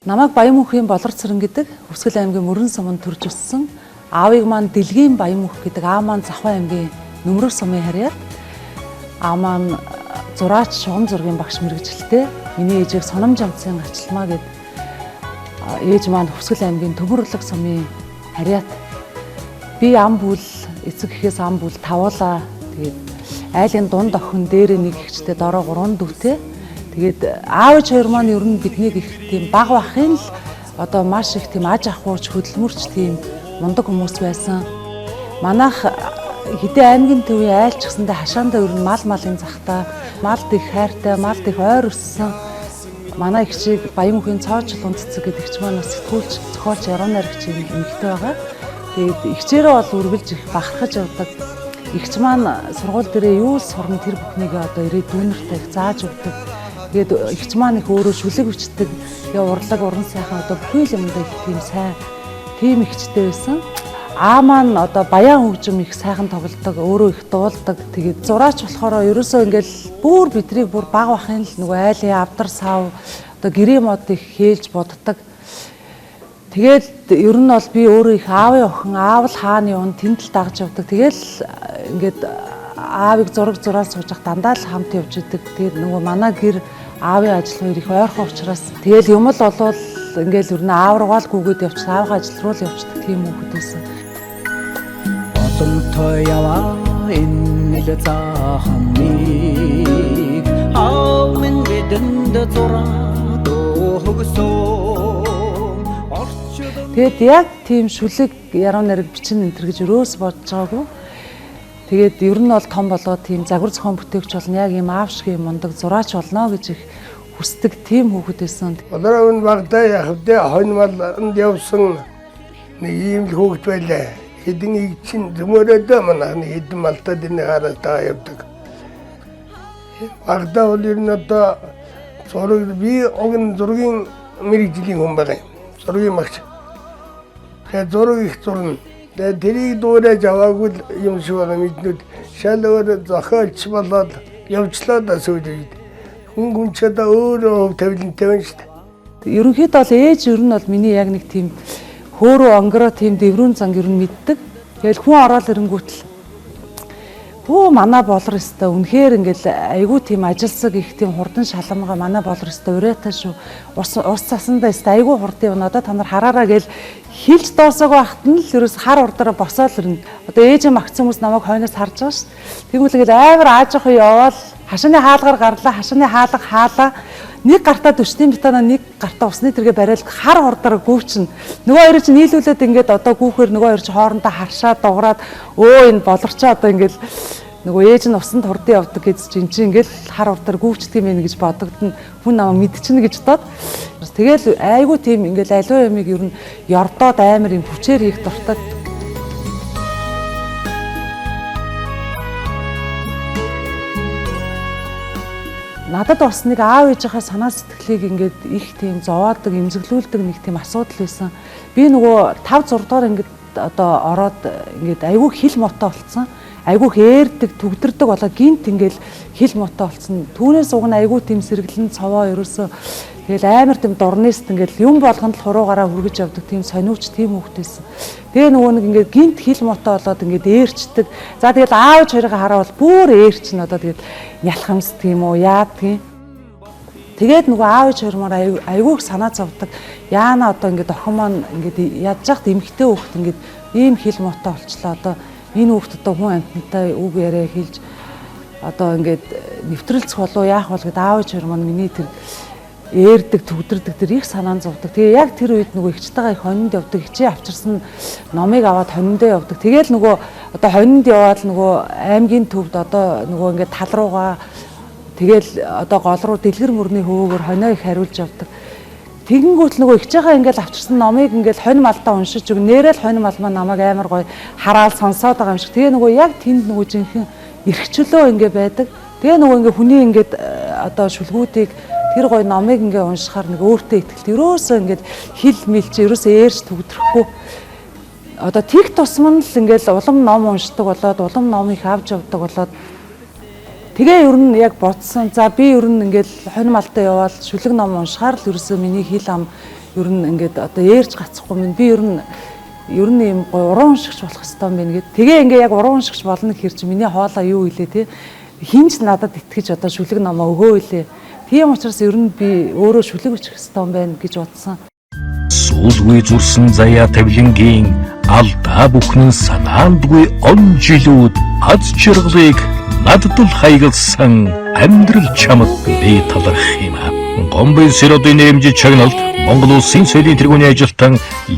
Намайг Баян-Мөнхийн Болорцорон гэдэг Хүсгэл аймгийн Мөрөн суманд төрж өссөн. Аавыг маань Дэлгийн Баян-Мөнх гэдэг аав маань Завхан аймгийн Нөмрөх сумын харьяат. Аав маань зураач шугам зургийн багш мэргэжилтэй. Миний ээжийг Соном Жамцын Ачилмаа гэд ээж маань Хүсгэл аймгийн Төмөрлөг сумын харьяат. Би ам бүл эцэг гэхээс ам бүл тавуулаа. Тэгээд айлын дунд охин дээрээ нэг ихчтэй дороо 3 дүүтэй. Тэгээд аав ээж хоёр маань ер нь биднийг их тийм баг бахын л одоо маш их тийм аж ахуйч хөдөлмөрч тийм мундаг хүмүүс байсан. Манайх хэдэн аймгийн төвийн айлч гэсэндээ хашаандаа ер нь малын захтаа малд их хайртай, малд их ойр өссөн. Манай ихчийг Баян-Мөнхийн цоочл үндэцэг гэдэг ихч маань бас сэтгүүлч, зохиолч Яруу найрагч эмэгтэй байгаа. Тэгээд ихчээрээ бол үргэлж их бахархаж явдаг. Ихч маань сургууль дээрээ юу сурна тэр бүхнийг одоо ирээд дүүнэртэй их зааж өгдөг. Тэгээд ихч маань их өөрөө шүлэг бичдэг. Тэгээ урлаг, уран сайхан одоо бүхий л юмдаа их тийм сайн тийм ихчтэй байсан. Аа маань одоо баян хөгжим их сайхан тоглодог, өөрөө их дуулдаг. Тэгээд зураач болохоор ерөөсөө ингээл бүр бидрийг бүр баг бахын л нөгөө айлын авдар сав одоо гэрээ мод их хээлж боддог. Тэгээд ер нь бол би өөрөө их аавын охин, аав л хааны он тэнд л дагж явдаг. Тэгэл ингээд аавыг зураг сууж дандаа л хамт явж идэг. Тэгээд нөгөө манай гэр аавын ажил хоёр их ойрхон учраас тэгэл юм л болвол ингээл ер нь аав руугаа л гүгээд явчих, аавын ажил руу л явчихдаг тийм хүүхэд байсан. Одонтой яваа энэ л заахмыг аав минь бидэнд зураад өгсөн. Тэгээд яг тийм шүлэг яруу найраг бичин энэ төр гэж өрөөс бодож байгаагүй. Тэгээд ер нь бол том болоод тийм загвар зохион бүтээгч болно, яг ийм аав шиг мундаг зураач болно гэж их хүсдэг тийм хүүхэд байсан. Өнөөдөр багтаа явдээ хоньмолонд явсан нэг ийм л хүүхэд байлаа. Хэдэн их чин төмөрөөдөө манай хэдэн малтад энэ хараа та явдаг. Багтаа бол ер нь одоо зураг би огн зургийн мэрэгжлийн хүн байгаа юм. Зургийн багш. Тэгээд зураг их зурна. Тэгээд тэрийг дуурайж аваагүй юм шиг байгаа мэднүүд шал өөр зохиолч болоод явжлаа да сүйдээд. Хүн ч одоо өөрөө тавилантай байна шүү дээ. Ерөнхийдөө бол ээж ер нь бол миний яг нэг тийм хөөрөө онгороо тийм дэврүүн занг ер нь мэддэг. Тэгэл хүн ороод ирэнгүүтэл манай болор өстө үнэхээр ингээл айгүй тийм ажилсаг их тийм хурдан шаламгаа манай болор өстө урайтай шүү. Ус цасандаа өстө айгүй хурдан явна. Одоо та нар хараараа гээл хилж доосоогүй ахт нь л ерөөс хар урдаараа босоод ирнэ. Одоо ээжээ магцсан хүмүүс намайг хойноос харж байгаа шүү. Тэгвэл амар ааж ах яваал хашааны хаалгаар гарлаа, хашааны хаалга хаалаа. Нэг гартаа төштийн битана нэг гартаа усны тэргээ барайл хар хурдаараа гүйчин. Нөгөө хоёр чинь нийлүүлээд ингээд одоо гүүхээр нөгөө хоёр чинь хоорондоо харшаад дуграад энэ болорчоо одоо ингээд нөгөө ээж нь усанд хурдан явдаг гэж чинь ингээд хар хурдаар гүйчдэг юм гэж бодогдно. Хүн намайг мэдчихнэ гэж бодоод. Тэгэл айгүй тийм ингээд аливаа ямиг ер нь ёрдоод амар юм хүчээр хийх дуртай. Надад бас нэг аав ээжийнхээ санаа сэтгэлийг ингээд их тийм зовоодог, эмзэглүүлдэг нэг тийм асуудал байсан. Би нөгөө 5 6 дугаар ингээд одоо ороод ингээд айгүй хил мотоо болцсон. Айгүй хээрдэг, төгдөрдөг болоо гинт ингээд хил мотоо болцсон. Түүнээс уг нь айгүй тийм сэргэлэн цовоо ерөөсөө тэгэл амар тийм дурнист ингээд юм болгонд л хуруугаараа хүргэж явдаг тийм сониуч тийм хүүхэд байсан. Тэгээ нөгөө нэг ингээд гинт хил мотоо болоод ингээд ээрчдэг. За тэгэл аавч хоёрыг хараавал бүр ээрчин одоо тэгэл ялхамсдаг юм уу яадгийг. Тэгээд нөгөө аавч хоёр маань айгүйх санаа зовдөг. Яана одоо ингээд охин маань ингээд ядж яхад эмхтэй хүүхэд ингээд ийм хил мотоо болчлаа одоо энэ хүүхэд одоо хүн амьтантай үг яриа хэлж одоо ингээд нэвтрэлцэх болов яах бол гэд аавч хоёр маань миний тэр ээрдэг, төгдөрдөг тэр их санаан зовдөг. Тэгээ яг тэр үед нөгөө ихчтэйгээ их хонинд явдаг, хичээ авчирсан номыг аваад хониндоо явдаг. Тэгээл нөгөө одоо хонинд яваад нөгөө аймгийн төвд одоо нөгөө ингээд тал руугаа тэгэл одоо гол руу дэлгэр мөрний хөвөөгөр хонио их хариулж явдаг. Тэгэнгүүт нөгөө ихчээгээ ингээд авчирсан номыг ингээд хонь малдаа уншиж өг нэрэл хонь мал маань намайг амар гоё хараал сонсоод байгаа юм шиг. Тэгээ нөгөө яг тэнд нөгөө жинхэнэ эрхчлөө ингээд байдаг. Тэгээ нөгөө ингээд хүний ингээд одоо шүлгүүдийг тэр гоё номыг ингээ уншихаар нэг өөртөө ихтэлт ерөөсөө ингээд хил мэлч ерөөсөө ээрч төгдөрөхгүй. Одоо тэг тусман л ингээл улам ном уншдаг болоод улам ном их авч явдаг болоод тэгээ ер нь яг бодсон. За би ер нь ингээл хонь малтай яваад шүлэг ном уншихаар л ерөөсөө миний хил ам ер нь ингээд одоо ээрч гацхгүй минь би ер нь юм гой уран уншигч болох хэрэгтэй юм байна гэд. Тэгээ ингээ яг уран уншигч болно гэхэр чи миний хоолой юу илээ те. Хинч надад итгэж одоо шүлэг номоо өгөө илээ. Тийм учраас ер нь би өөрөө шүлэг өчөх хэрэгтэй юм байна гэж бодсон. Сүүлгүй зүрсэн заяа тавилангийн алдаа бүхнэн санаандгүй он жилүүд аз жаргалыг надад л хаягалсан амьдрал чамд би таларх юм аа. Гомбын сэродын нэрэмжит чагналд Монгол улсын соёлын тэргүүний ажилтан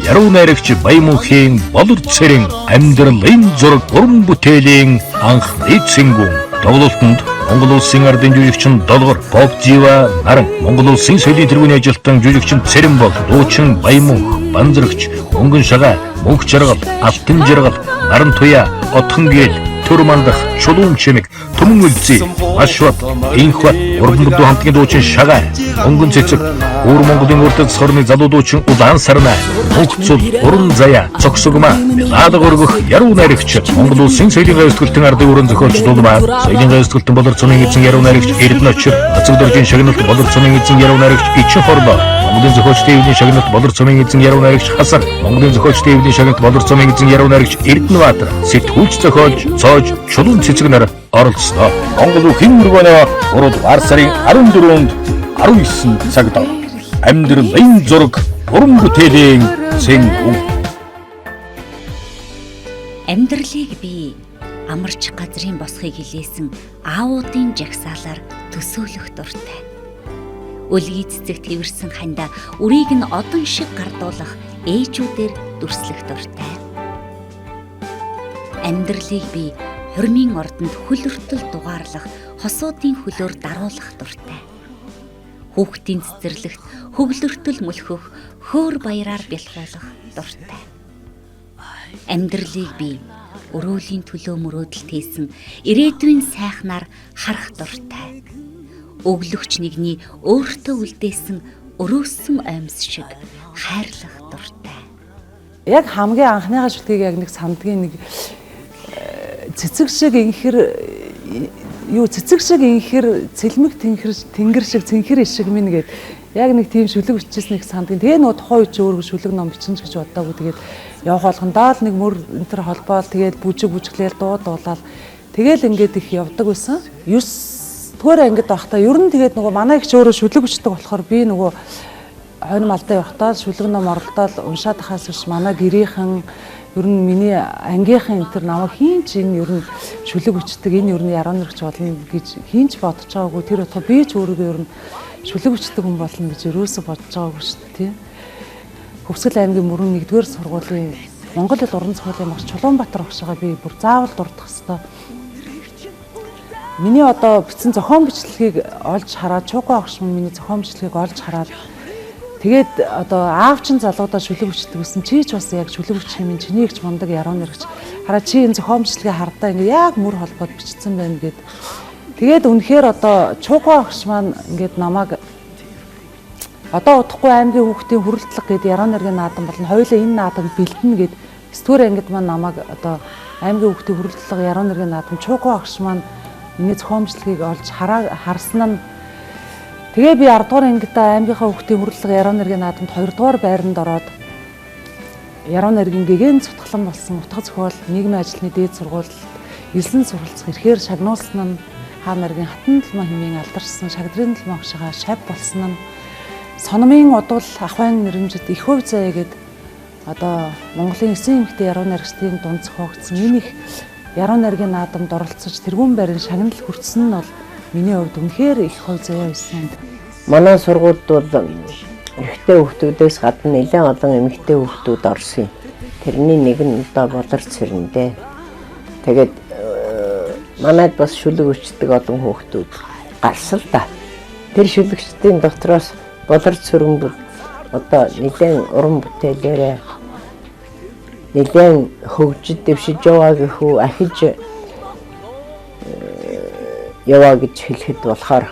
яруу найрагч Баямөнхийн болор цэрэн амьдралын зураг уран бүтээлийн анхны цэнгүүн тоглолтод Монгол улсын ардын жүжигчин Долгор Попжива наран Монгол улсын соёлын тэргүүний ажилтан жүжигчин Цэрэн бол дуучин Баямөнх банзрагч Мөнгөн шагаа мөнх жаргал алтан жаргал наран туяа отхон гээл төр мандах чулуун чимэг түмэн үлзий маш бат инх бат уран бүдүү хамтгийн дуучин шагаа мөнгөн цэцэг уур Монголын урд цорны залуу дуучин Улаан сарна мөнхцөл уран заяа цогсогма наадах өргөх яруу найрагч Монгол улсын соёлын гайвсгалтын ардын өрөн зохиолч Дулмаа соёлын гайвсгалтын болор цонын эзэн яруу найрагч Эрдэнэчир Ацэг дөржин шагналт болор цонын эзэн яруу найрагч Ичин хорлоо Монголын зохиолч Дэвний шагналт болор цонын эзэн яруу найрагч Хасан Монголын зохиолч Дэвний шагналт болор цонын эзэн яруу найрагч Эрдэнэбаатар сэтгүүлч зохиолч цоож чулуун цэцэг нар оролцсноо. Монгол бүхэн өргөнөө 3 дугаар сарын 14-нд 19 цагт амьдралын зураг уран бүтээлийн цэнгүүн. Амьдралыг би амарч газрын босхийг хилээсэн аавуудын жагсаалаар төсөөлөх дуртай. Өлгий цэцэг тэрсэн ханда үрийг нь одон шиг гардуулах ээжүүдээр дүрслэх дуртай. Амьдралыг би хурмын ордонд хөл өртөл дугаарлах хосуудын хөлөөр даруулах дуртай. Хүүхдийн цэцэрлэгт хөглөртөл мөлхөх хөөр баяраар бэлхуулах дуртай. Амьдралыг би өрөөлийн төлөө мөрөөдөлт хийсэн ирээдүйн сайхнаар харах дуртай. Өглөгч нэгний өөртөө үлдээсэн өрөөсөн амьс шиг хайрлах дуртай. Яг хамгийн анхныхаа шүлгийг яг нэг сандгийн нэг цэцэг шиг инхэр цэлмэг тэнгэр шиг цэнхэр ишиг минь гээд яг нэг тийм шүлэг бичсэн нэг сандгийн. Тэгээ нөгөө тухайн үед чи өөрөө шүлэг ном бичнэ гэж боддоогүй. Тэгээд явах болгондоо л нэг мөр энэ төр холбоол тэгээд бүжиглээл дуулаад тэгээл ингээд их явдаг байсан. 9 дугаар ангид байхдаа ер нь тэгээд нөгөө манай их ч өөрөө шүлэг бичдэг болохоор би нөгөө хонь малдаа явахдаа шүлэг ном оролдоод уншаад хахаас биш манай гэрийнхэн ер нь миний ангийнхан энэ төр намайг хийнч энэ ер нь шүлэг өчтдөг энэ ер нь яруу нэрч болно гэж хийнч бодож байгаагүй тэр утга би ч өөрийгөө ер нь шүлэг өчтдөг хүн болно гэж ерөөсө бодож байгаагүй шүү дээ тий. Хөвсгөл аймгийн мөрөн 1-р сургуулийн Монгол хэл уран зохиолын багш Чулуунбаатар багшгаа би бүр заавал дурдах хэвээр. Миний одоо бичсэн зохион бичлэгийг олж хараад Чууга багш миний зохион бичлэгийг олж хараад тэгээд одоо аавчин залуудаа шүлэг өчтдөг гэсэн чи ч бас яг шүлэг өчх юм чиний ихч мундаг яруу нэрч хараа чи энэ зохион бичлэгээ хардаа ингээ яг мөр холбоод бичсэн байна гэд. Тэгээд үнэхээр одоо Чууга багш маань ингээд намайг одоо удахгүй аймгийн хүүхдийн хүрэлтлэг гэдэг яруу нэргийн наадам болно. Хоёулаа энэ наадам бэлдэнэ гэд 9-р ангид маань намайг одоо аймгийн хүүхдийн хүрэлтлэг яруу нэргийн наадам Чууга багш маань миний зохион бичлэгийг олж харсан нь тэгээ би 10 дугаар ангид аймгийнхаа хүүхдийн хүрэлтлэг яруу нэргийн наадамд 2 дугаар байранд ороод яруу нэргийн гэгэн цутгалан болсон утга зохиол нийгмийн ажлын дээд сургуульд элсэн суралцах ирэхээр шагнуулсан нь хаа нэргийн хатан талмаа хэмээн алдаршсан шагдрын талмаа агшгаа шав болсон нь Сономын удвал ахвайн нэрэмжит их хөв заяа гэд одоо Монголын 9 эмэгтэй яруу найрагчдын дунд зохиогдсон энэ их яруу найргийн наадамд оролцож тэргүүн байрын шагнал хүртсэн нь бол миний хувьд үнэхээр их хөв заяа байсан. Манай сургуульд бол эрэгтэй хүүхдүүдээс гадна нэлээд олон эмэгтэй хүүхдүүд орсон юм. Тэрний нэг нь одоо болор цэрэндээ. Тэгээд манайд бас шүлэг өчтдөг олон хүүхдүүд гарсан л да. Тэр шүлэгчдийн дотроос болор цэрэн одоо нэлээд уран бүтээлээрээ нэлээд хөгжиж дэвшиж яваа гэхүү ахиж яваа гэж хэлэхэд болохоор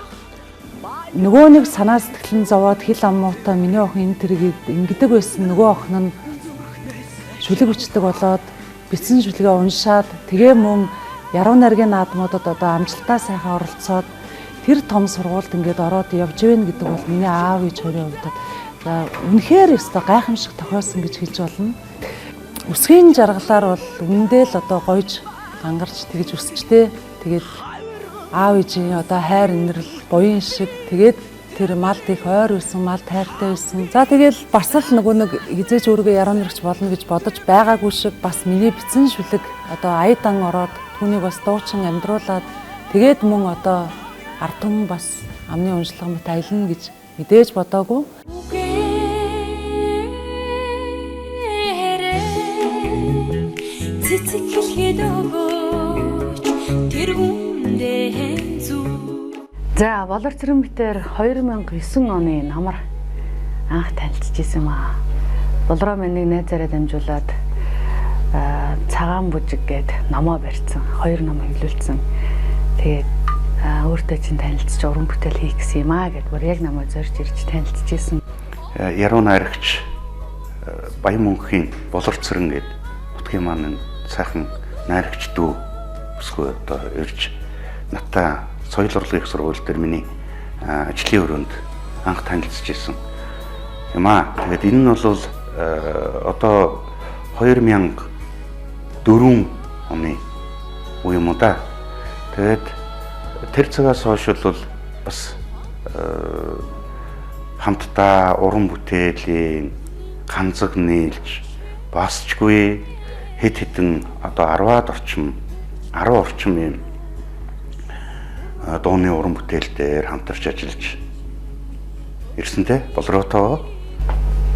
нөгөө нэг санаа сэтгэлэн зовоод хил аммуудаа миний охин энэ тэргийг ингэдэг байсан нөгөө охин нь шүлэг өчтдөг болоод бичсэн шүлгээ уншаад тэгээ мөн яруу найргийн наадмуудад одоо амжилтаа сайхан оролцоод тэр том сургуульд ингээд ороод явж гэн гэдэг бол миний аав ээж хоёрын хувьд За үнэхээр өстой гайхамшиг тохиолсон гэж хэлж болно. Үсгийн жаргалаар бол үнэндээ л одоо гойж ангарч тэгж өсчтэй. Тэгээд аав ээжийн одоо хайр инрэл буян шиг тэгээд тэр малд их ойр байсан, мал тайртай байсан. За тэгэл бас л нөгөө нэг хизээч өөрийгөө яраанарч болно гэж бодож байгаагүй шиг бас миний бицэн шүлэг одоо аядан ороод түүнийг бас дуучин амьдруулад тэгээд мөн одоо ард түмэн бас амны уншлага мэт аялна гэж мэдээж бодоогүй. цэцэг хэлгээд өгөөч тэр хүндээ зү. За болор цэрэн битээр 2009 оны намар анх танилцчихсан юм аа. Болроо миний найзаараа дамжуулаад цагаан бүжиг гээд номоо барьсан. 2 ном хэвлүүлсэн. Тэгээд өөртөө чинь танилцж уран бүтээл хийх гэсэн юм аа гэд бүр яг намайг зорж ирж танилцчихсан. Яруу найрагч Баян мөнхийн болор цэрэн гээд нутгийн маань сайхан найрагч дүү өсгөө одоо ирж натаа соёл урлагийн их сургууль дээр миний ажлын өрөөнд анх танилцж ирсэн юм аа. Тэгээд энэ нь бол одоо 2004 оны үе юм уу да. Тэгээд тэр цагаас хойш бол бас хамтдаа уран бүтээлийн ганцаг нийлж басчгүй хэд хэдэн одоо 10-аад орчим 10 орчим юм дууны уран бүтээлээр хамтарч ажиллаж ирсэнтэй болроотоо.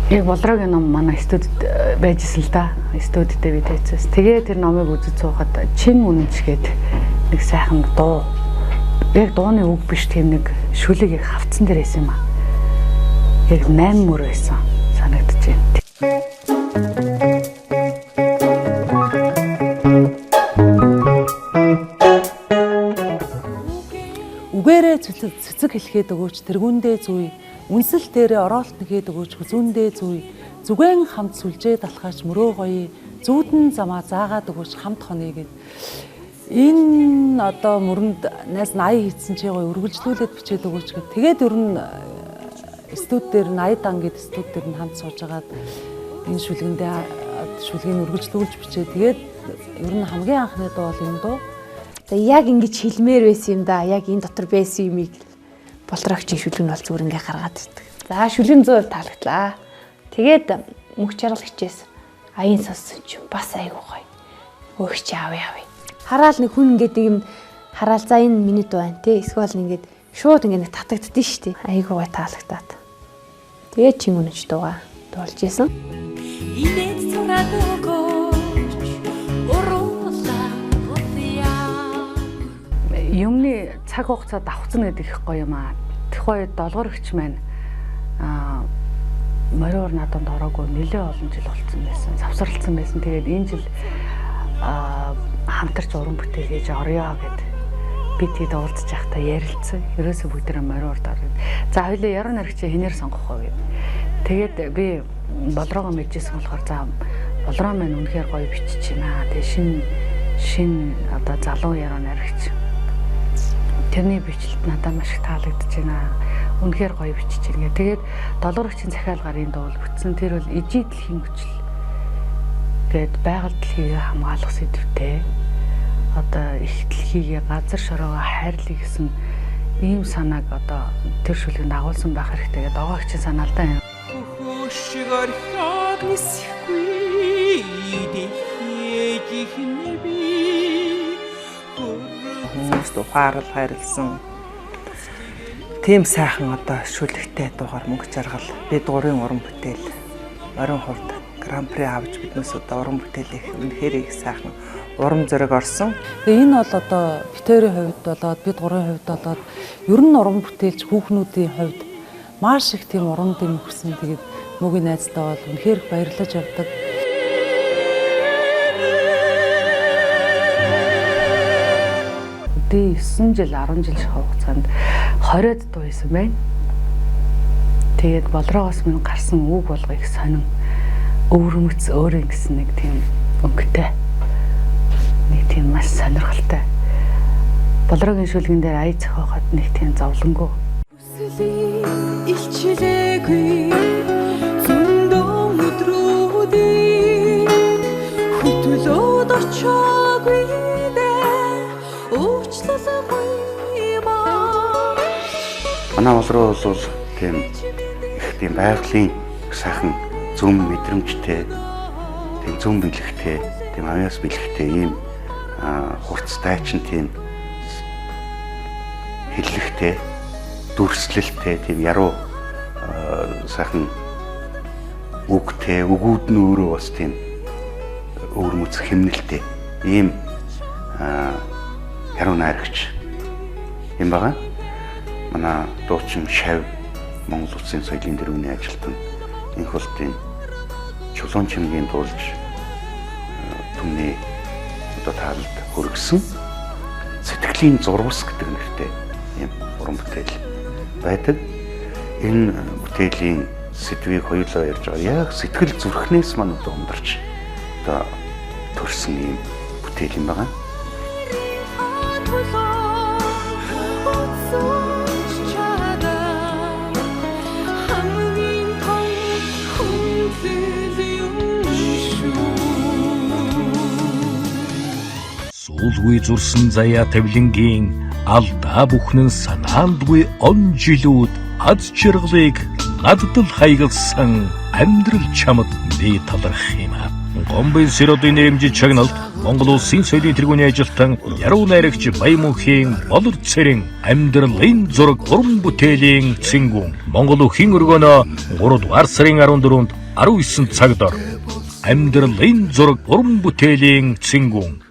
Яг болрогийн ном манай студид байжсэн л да. Студидтэй би тавьчихсан. Тэгээ тэр номыг үзэж суухад чин үнэнчгээд нэг сайхан дуу. Яг дууны үг биш тийм нэг шүлэг яг хавцсан дээр байсан юм аа. Яг 8 мөр байсан санагдаж байна. Үгээрээ цэцэг хэлгээд өгөөч тэргүүндээ зүй, үнсэл дээрээ ороолт нэгээд өгөөч хүзүүндээ зүй, зүгэн хамт сүлжээ далхаач мөрөө гоё, зүүдэн замаа заагаад өгөөч хамт хонё гэд. Энэ одоо мөрөнд найз 80 хийсэн чи гоё үргэлжлүүлээд бичээд өгөөч гэд. Тэгээд ер нь студ дээр 80 дан гэд студ дээр нь хамт сууж агаад энэ шүлгийн үргэлжлүүлж бичээ. Тэгээд ер нь хамгийн анхны дуу бол энэ дуу. За яг ингэж хэлмээр байсан юм да. Яг энэ дотор байсан юмыг болрогчийн шүлэг нь бол зүгээр ингээ гаргаад ирдэг. За шүлэг 100% таалагдлаа. Тэгээд мөнх чаргалагчээс аян сонссон ч бас айгуу гоё. Өөх чи авъя. Хараал нэг хүн ингээд юм хараал за энэ миний дуу байна те. Эсвэл ингээд шууд ингээд татагддээ шүү дээ. Айгуу гоё таалагтаад. Тэгээд чин үнэж дууга дуулж исэн. Инээд зураад өгөөч уруулаа Юмны цаг хугацаа давхцна гэдэг их гоё юм аа. Тэгэх үед долгорогч маань мориор надад ороогүй нэлээ олон жил болцсон байсан. Завсралцсан байсан. Тэгээд энэ жил хамтарч уран бүтээл хийж орё гэд бид хэд уулзж байхдаа ярилцсан. Ерөөсөө бүгдээ мориорд орё. За хоёлаа яруу найрагчаа хинээр сонгох уу гэд. Тэгээд би болроогоо мэдчихсэн болохоор за болроо маань үнэхээр гоё бичиж байна. Тэгээд шин одоо залуу яруу найрагч. Тэрний бичлэлд надад маш их таалагдж байна. Үнэхээр гоё бичиж байна. Тэгээд долоорогчийн захиалгаар энэ дуул бүтсэн. Тэр бол ижи дэлхийн хүчил гээд байгаль дэлхийг хамгаалах сэдвтэй. Одоо их дэлхийг газар шороогоо хайрлах гэсэн ийм санааг одоо тэр шүлгэнд агуулсан байх хэрэгтэй гэдэг догоогчийн санаалдаа юм. Хөшгөр хаг нисэхгүй идэх ихнэби хүмүүст ухаарал хайрлсан тийм сайхан одоо шүлэгтэй дуугаар мөнх жаргал бид гурийн уран бүтээл орон хувьд гран-при авч биднээс одоо уран бүтээлийг үнэхээр их сайхан урам зориг орсон. Тэгээ энэ бол одоо битэрийн хувьд болоод бид гурийн хувьд болоод ер нь уран бүтээлч хүүхнүүдийн хувьд маш их тийм уран дэм өгсөн. Тэгээд мөгийн найздаа бол үнэхээр баярлаж явдаг. Дэ 9 жил 10 жил хугацаанд 20-д дуу хийсэн байна. Тэгээд болроогоос минь гарсан үг болго их сонин өвөрмөц өөрөө гэсэн нэг тийм өнгөтэй. Нэг тийм маш сонирхолтой. Болрогийн шүлгэн дээр ая зохиоход нэг тийм зовлонгүй. илчилээгүй Манай улс руу бол тийм их тийм байгалийн сайхан зөв мэдрэмжтэй, тийм зөв бэлэгтэй, тийм авьяас бэлэгтэй ийм хурцтай чинь тийм хиллэгтэй, дүрслэлтэй, тийм яруу сайхан үгтэй, өгүүд нь өөрөө бас тийм өөр мэц хэмнэлтэй ийм яруу найрагч юм байгаа. Манай дуучин Шав Монгол Улсын соёлын дэргэний ажилтан энх болтын чулуун чимгийн дуулж түмний одоо таалд хүргэсэн сэтгэлийн зурвас гэдэг нэртэй юм уран бүтээл байдаг. Энэ бүтээлийн сэдвийг хоёулаа ярьж байгаа. Яг сэтгэл зүрхнээс маань одоо ундарч одоо төрсэн юм бүтээл юм байгаа. Суулгүй зурсан заяа тавилангийн алдаа бүхнэн санаандгүй он жилүүд аз жаргалыг надад л хаягалсан амьдрал чамд би таларх юм. Гомбын Сэродын нэрмжид чагналт Монгол Улсын соёлын тэргүүний ажилтан яруу найрагч Баямөнхийн болор цэрэн амьдралын зураг уран бүтээлийн цэнгүүн Монгол Өхийн өргөнөө 3 дугаар сарын 14-нд 19 цагт амьдралын зураг уран бүтээлийн цэнгүүн.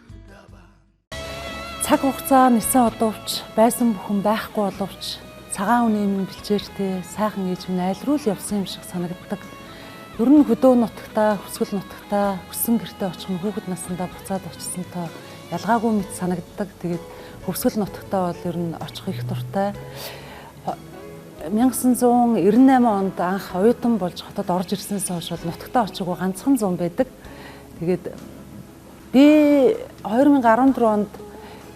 Цаг хугацаа нисэн одовч байсан бүхэн байхгүй боловч цагаан үнийн минь бэлчээртэй сайхан ээж минь айлруул явсан юм шиг санагддаг. Ер нь хөдөө нутагтаа, хүсгэл нутагтаа, хүссэн гэртээ очих нь хүүхэд наснда буцаад очисонтой ялгаагүй мэт санагддаг. Тэгээд хүсгэл нутагтаа бол ер нь очих их дуртай. 1998 онд анх оюутан болж хотод орж ирсэнээс хойш бол нутагтаа очихгүй ганцхан зам байдаг. Тэгээд би 2014 онд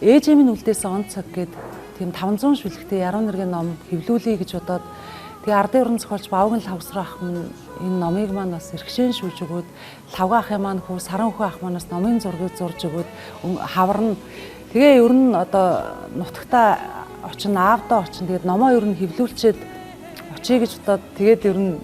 ээжээ минь үлдээсэн он цаг гээд тийм 500 шүлэгтэй яруу нэргийн ном хэвлүүлэе гэж бодоод тэгээ ардын уран зохиолч Бавган Лавсраа ах минь энэ номыг маань бас эрхшээн шүүж өгөөд Лавга ахын маань хүү Саран хүү ах манаас номын зургийг зурж өгөөд хаварна. Тэгээ ер нь одоо нутагтаа очин аавдаа очин тэгээд номоо ер нь хэвлүүлчихэд очие гэж бодоод тэгээд ер нь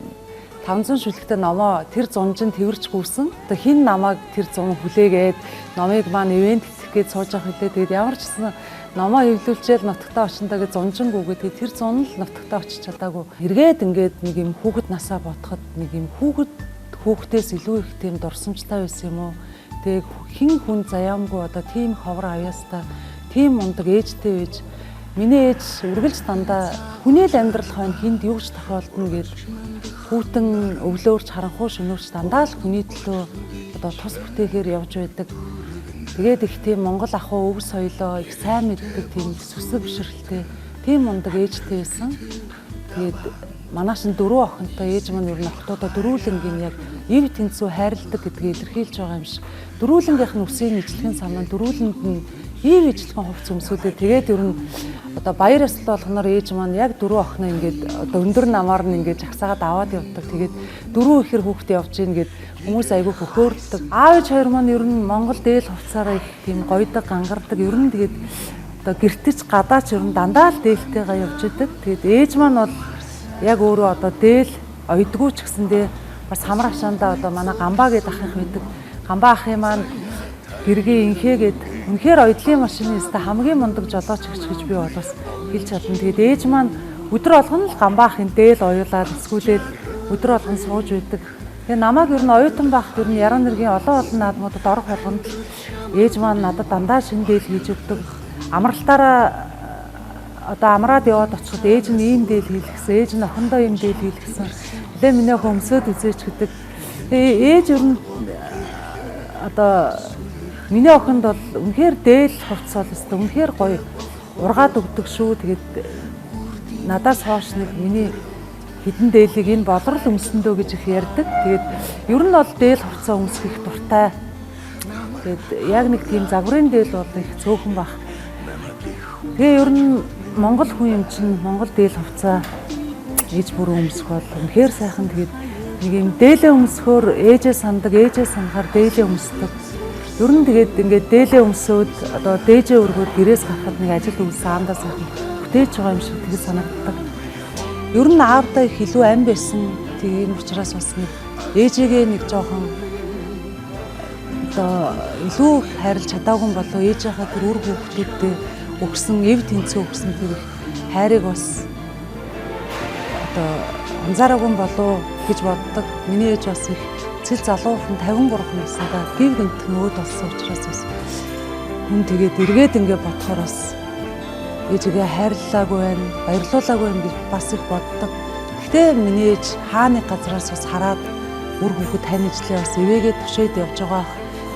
500 шүлэгтэй номоо тэр зунжин тэрч гүйсэн. Одоо хин намайг тэр зун хүлээгээд номыг маань ивент гээд сууж авах хэлээ. Тэгээд ямар ч гэсэн номоо хэвлүүлчээл нутагтаа очиндаа гэж зунжингүйгээ тэгээд тэр зун л нутагтаа очиж чадаагүй. Эргээд ингээд нэг юм хүүхэд насаа бодоход нэг юм хүүхдээс илүү их тийм дурсамжтай байсан юм уу? Тэгээд хин хүн заяамгүй одоо тийм ховор авьяастай, тийм мундаг ээжтэй байж миний ээж үргэлж дандаа хүнээл амьдрал хойно хинд юу ч тохиолдно гэж хүүтэн өвлөөрч харанхуй шөнөөрч дандаа л хүний төлөө одоо тус бүтээхээр явж байдаг. Тэгээд их тийм Монгол ахуй өв соёлоо их сайн мэддэг тийм сүсэг бишрэлтэй тийм мундаг ээжтэй байсан. Тэгээд манайш нь 4 охинтой ээж маань ер нь охтуудаа дөрүүлэнгийн яг ив тэнцүү хайрладаг гэдгийг илэрхийлж байгаа юм шиг. Дөрүүлэнгийнх нь үсгийн ижлэхэн самнаа дөрүүлэнд нь ив ижлэхэн хувц өмсөдөө тэгээд ер нь одоо баяр ёслол болгоноор ээж маань яг 4 охиноо ингээд одоо өндөр намаар нь ингээд жагсаагаад аваад явдаг. Тэгээд 4 ихэр хүүхдээ явж ийн гэд хүмүүс айгүй хөхөөрдөг. Аав ээж хоёр маань ер нь Монгол дээл хувцаараа их тийм гойдог, гангардаг. Ер нь тэгээд одоо гэртеч гадаач ер нь дандаа л дээлтэйгээ явж идэг. Тэгээд ээж маань бол яг өөрөө одоо дээл ойдгүй ч гэсэндээ бас хамар хашаандаа одоо манай гамбаа гэдэг ах их байдаг. Гамбаа ахын маань гэргийн инхээгээд үнэхээр ойдлын машины өстө хамгийн мундаг жолооч гэж би бол бас хэлж чадна. Тэгээд ээж маань өдөр болгон л гамбаа ахын дээл оюулаад эсгүүлээд өдөр болгон сууж байдаг. Тэгээ намайг ер нь оюутан байхад ер нь яруу нэргийн олон наадмуудад орох болгонд ээж маань надад дандаа шинэ дээл хийж өгдөг. Амралтаараа одоо амраад яваад очиход ээж нь ийм дээл хийлгэсэн, ээж нь охиндоо ийм дээл хийлгэсэн. Лээ миний охин өмсөд үзээч гэдэг. Тэгээ ээж ер нь одоо миний охинд бол үнэхээр дээл хувцс бол өстой үнэхээр гоё ургаад өгдөг шүү. Тэгээд надаас хойш нэг миний хідэн дээлийг энэ болрол өмсөндөө гэж их ярьдаг. Тэгээд ер нь бол дээл хувцас өмсөх их дуртай. Тэгээд яг нэг тийм загварын дээл бол их цөөхөн баг. Тэгээ ер нь Монгол хүн юм чинь Монгол дээл хувцас ээж бүрэн өмсөх бол үнэхээр сайхан. Тэгээд нэг юм дээлээ өмсөхөөр ээжээ сандаг, ээжээ санахаар дээлээ өмсдөг. Ер нь тэгээд ингээд дээлээ өмсөөд одоо дээжээ өргөөд гэрээс гарахад нэг ажил үйлс аандаа сайхан бүтээж байгаа юм шиг тэгээд санагддаг. Ер нь аавдаа их илүү ам байсан. Тийм учраас бас нэг ээжигээ нэг жоохон одоо илүү хайрлаж чадаагүй болов ээжийнхаа тэр үр хүүхдүүдтэй өгсөн эв тэнцээ өгсөн тэр хайрыг бас одоо анзаараагүй болов гэж боддог. Миний ээж бас их цэл залуухан 53 наснаа гів гэмт нөөд болсон учраас бас хүн тэгээд эргээд ингээд бодохоор бас ээжигээ хайрлаагүй байна, баярлуулаагүй юм гэж бас их боддог. Гэхдээ миний ээж хааны газраас бас хараад үр хүүхэд тань ижлээ бас ивэгээ тушээд явж байгаа.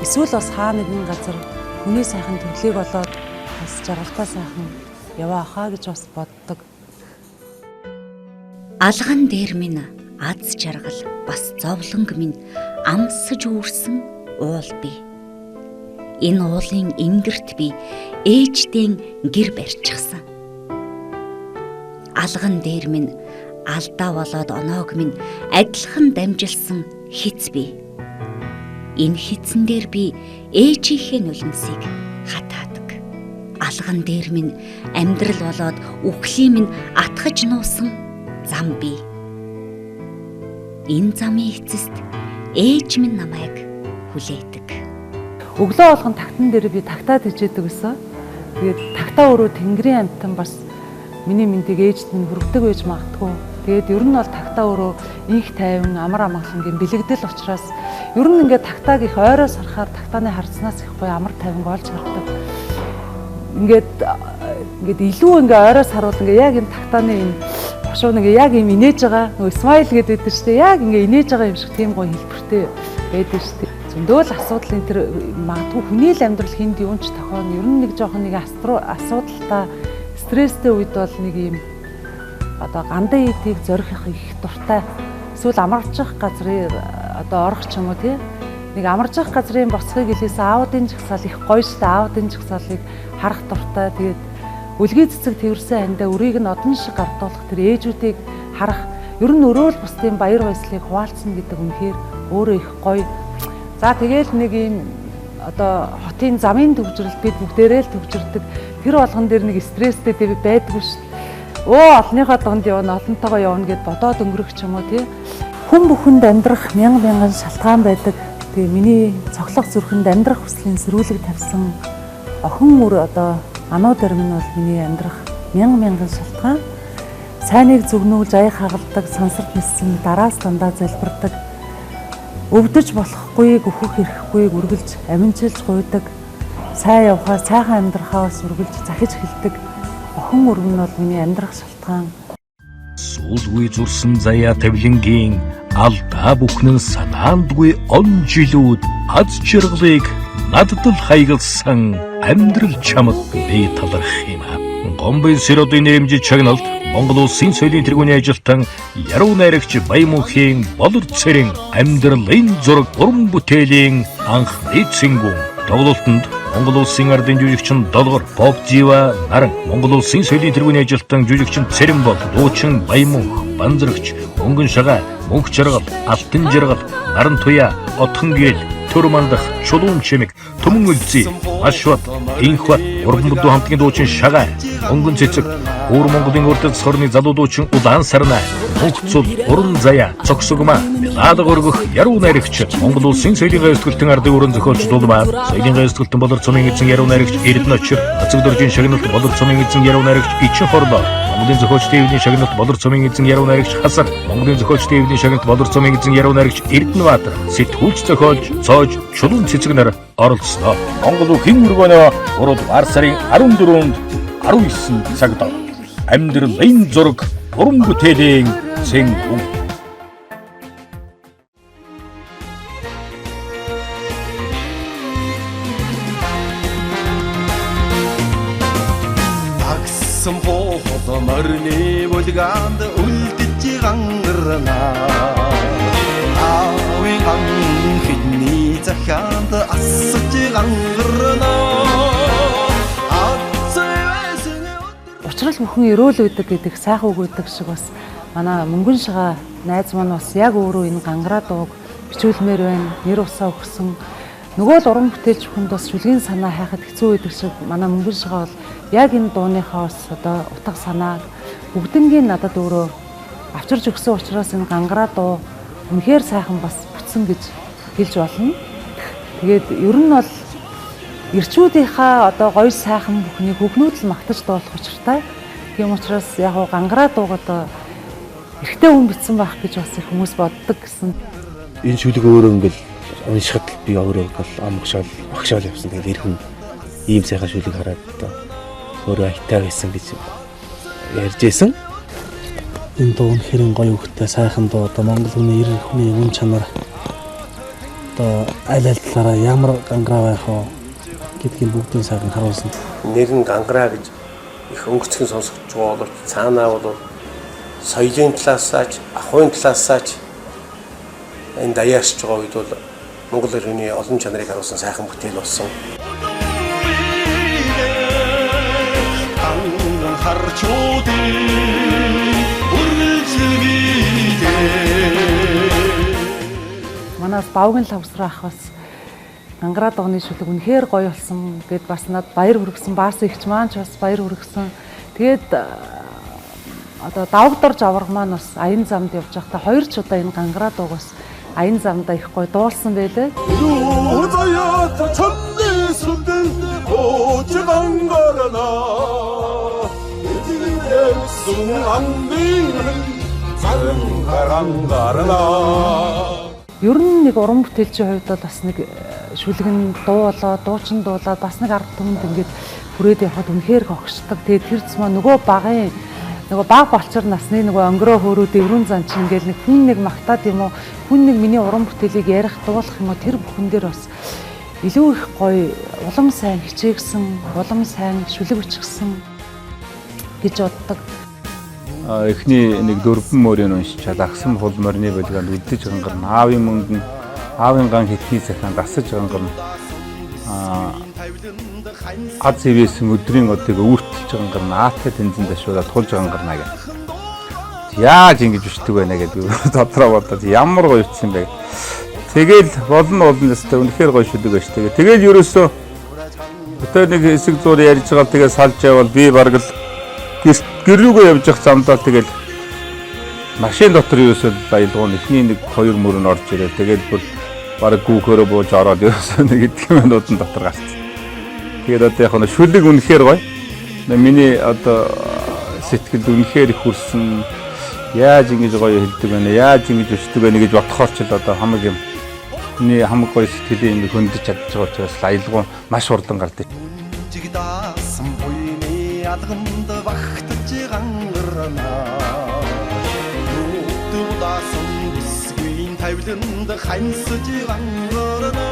Эсвэл бас хаа нэгэн газар хүний сайхан төрлийг болоод бас жаргалтай сайхан яваа хаа гэж бас боддог. Алган дээр минь аз жаргал бас зовлонг минь амсаж үүрсэн уул би. Энэ уулын ингэрт би ээждэн гэр барьчихсан. Алган дээр минь алдаа болоод оноог минь адилхан дамжилсан хэц би. Энэ хэцэн дээр би ээжийнхээ нулимсыг хатаадаг. Алган дээр минь амьдрал болоод үхлийн минь атгаж нуусан зам би. Энэ замын эцэст ээж минь намайг хүлээдэг. Өглөө болгон тагтан дээр би тагтаад ижээдэг гэсэн. Тэгээд тагтаа өөрөө тэнгэрийн амьтан бас миний мэндийг ээжд минь хүргэдэг байж магадгүй. Тэгээд ер нь бол тагтаа өөрөө инх тайван амар амгалангийн бэлэгдэл учраас ер нь ингээд тагтааг их ойроос харахаар тагтааны харцнаас их гоё амар тайван болж харагдав. Ингээд илүү ингээ ойроос харуул ингээ яг энэ тагтааны энэ бошуу ингээ яг юм инээж байгаа. Нөгөө смайл гэдэг дээ шүү дээ. Яг ингээ инээж байгаа юм шиг тийм гоё хэлбэртэй байдаг шүү дээ. Зөндөл асуудал энэ төр магадгүй хүний л амьдрал хүнд юм ч тохион ер нь нэг жоохон нэг асуудалтай стресстэй үед бол нэг юм одоо гандаа идийг зорих их дуртай. Эсвэл амарчих газрын одоо орох ч юм уу тий. Нэг амарчих газрын босхийг хэлээсээ аавдын жагсаал их гоё штэ аавдын жагсаалыг харах дуртай. Тэгээд үлгий цэцэг тэрсэн андаа өрийг нь одон шиг гардуулах тэр ээжүүдийг харах ер нь өрөөл бусдын баяр баясгалыг хуваалцсан гэдэг үнэхээр өөрөө их гоё. За тэгээл нэг юм одоо хотын замын төвжрэл бид бүгдээрээ л төвжирдэг. Тэр болгон дээр нэг стресстэй байдгүй шүү. Олныхоо донд явна, олонтойгоо явна гэд бодоод өнгөрөх ч юм уу тий. Хүн бүхэнд амьдрах мянган шалтгаан байдаг. Тэгээ миний цоглох зүрхэнд амьдрах хүслийн сэрүүлэг тавьсан охин мөр одоо ануу дээр минь бол миний амьдрах мянган шалтгаан. Сайныг зүгнүүлж аяг хагалдаг, сансарт ниссэн дараас дандаа залбирдаг. Өвдөж болохгүй, гөхөх хэрэггүй үргэлж аминчилж гуйдаг. Сайн явхаа, сайхан амьдрахаа бас үргэлж захиж хэлдэг. Охин өргөн нь бол миний амьдрах шалтгаан. Сүүлгүй зурсан заяа тавилангийн алдаа бүхнэн санаандгүй он жилүүд аз жаргалыг надад л хаягалсан амьдрал чамд би таларх юм аа. Гомбын сэродын нэрэмжит чагналт Монгол улсын соёлын тэргүүний ажилтан яруу найрагч Баямөнхийн болор цэрэн амьдралын зураг уран бүтээлийн анхны цэнгүүн тоглолтод Монгол улсын ардын жүжигчин Долгор Попжива наран Монгол улсын соёлын тэргүүний ажилтан жүжигчин Цэрэнбол дуучин Баямөнх банзрагч Мөнгөн шагаа мөнх жаргал алтан жаргал наран туяа отхон гээл төр мандах чулуун чимэг төмөн үлзий ашват инхват уран бүдүү хамтгийн дуучин шагаа мөнгөн цэцэг уур Монголын урд цорны залуу дуучин Улаан сарнаа мөнхцул уран заяа цогсогма лаалга өргөх яруу найрагч Монгол улсын соёлын гайвсгалтын ардын өрөн зохиолч Дулмаа соёлын гайвсгалтын болор цомын эзэн яруу найрагч Эрдэнэ Очир Ацэг дөржин шагналт болор цомын эзэн яруу найрагч Ичин хорлоо Монголын зохиолч Дэвний шагналт болор цомын эзэн яруу найрагч Хасан Монголын зохиолч Дэвний шагналт болор цомын эзэн яруу найрагч Эрдэнэбаатар сэтгүүлч зохиолч цоож чулуун цэцэг нар оролцсноо. Монгол үгийн өргөнөө 3 дугаар сарын 14-нд 19 цагт амьдралын зураг уран бүтээлийн цэнгүүн. Агсан хооло морны булгаанд үлдэж гангарнаа. Аавын анхны захаанд асаж гангарнаа. Учрал бүхэн өрөөл үйдэг гэдэг сайхан үг өгдөг шиг бас манай Мөнгөн шагаа найз маань бас яг өөрөө энэ гангараа дууг бичүүлмээр байна. Нэр усаа өгсөн. Нөгөө л уран бүтээлч хүнд бас шүлгийн санаа хайхад хэцүү байдаг шиг манай мөнгөн шигаа бол яг энэ дууныхоос одоо утга санааг бүгднгийн надад өөрөө авчирж өгсөн учраас энэ гангараа дуу үнэхээр сайхан бас бүтсэн гэж хэлж болно. Тэгээд ер нь бол эрчүүдийнхаа одоо гоё сайхан бүхнийг хүүхнүүд л магтаж дуулах учиртай. Тийм учраас яг гоо гангараа дууг одоо эрэгтэй хүн бичсэн байх гэж бас их хүмүүс боддог гэсэн. Энэ шүлэг өөрөө ингээл уншихад би өөрөө бол амгшаал багшаал явсан. Тэгээд эр хүн ийм сайхан шүлэг хараад одоо өөрөө айтаа байсан гэж ярьж байсан. Энэ дуу үнэхээр гоё хөвгтэй сайхан дуу. Одоо монгол хүний эр хүний үн чанар одоо аль талаараа ямар гангараа байх вэ гэдгийг бүгдийг сайхан харуулсан. Нэр нь гангараа гэж их өнгөцгөн сонсогдож байгаа боловч цаанаа бол соёлын талаасаач, ахуйн талаасаач энэ даяарч байгаа үед бол монгол иргэний олон чанарыг харуулсан сайхан бүтээл болсон. Манаас Бавгийн лавсраа ах бас гангараа дууны шүлэг үнэхээр гоё болсон гэд бас над баяр хүргэсэн. Баас ихч маань ч бас баяр хүргэсэн. Тэгээд одоо давагдорж авраг маань бас аян замд явж байхдаа 2 ч удаа энэ гангараа дууг бас аян замдаа их гоё дуулсан байлээ. Ер нь нэг уран бүтээлчийн хувьд бол бас нэг шүлгэн дуулаа, дуучин дуулаад бас нэг арга түмэнд ингээд хүрээд явхад үнэхээр огшдог. Тэгээд тэр зам нөгөө багын нөгөө баг болчор насны нөгөө өнгөрөө хөөрөө дэврүүн зан чинь ингээл нэг хүн нэг магтаад юм уу, хүн нэг миний уран бүтээлийг ярих, дуулах юм уу, тэр бүхэн дээр бас илүү их гоё, улам сайн хичээгсэн, улам сайн шүлэг бичгсэн гэж боддог. Эхний нэг дөрвөн мөрийг уншичаад агсан хул морины болгонд үлдэж гангарна. Аавын мөнгөн, аавын ган хэтгий захин гасаж гангарна. Ад зэвээсэн өдрийн одыг өвөртөлж гангарна. Аатай тэнцэн дашуулаад тулж гангарна гэх. Яаж ингэж бичдэг байна гэдэг дотроо бодоод ямар гоё бичсэн бэ. Тэгэл болно өстэй үнэхээр гоё шүлэг байж тэгээ. Тэгэл ерөөсөө өтөр нэг хэсэг зур ярьж байгаа тэгээ салж явал би бараг л гэрүүгээ явж явах замдаа тэгэл машин дотор ерөөсөө баялгуун эхний нэг 2 мөрөнд орж ирээ. Тэгээд бүр бараг гүүхөрөө бууж ороод ерөөсөө нэг эдгээр минутын дотор гарсан. Тэгээд одоо яг нь шүлэг үнэхээр гоё. Миний одоо сэтгэлд үнэхээр их хүрсэн. Яаж ингэж гоё хэлдэг байна, яаж ингэж өчтдөг байна гэж бодохоор ч л одоо хамаг юм. Миний хамаг гоё сэтгэлийн юм хөндөж чадчих байгаа учраас аялгуун маш хурдан гардаг. Алганд багтаж гангарна. Нүдүүдсэн бүсгийн тавиланд хансаж гангарна.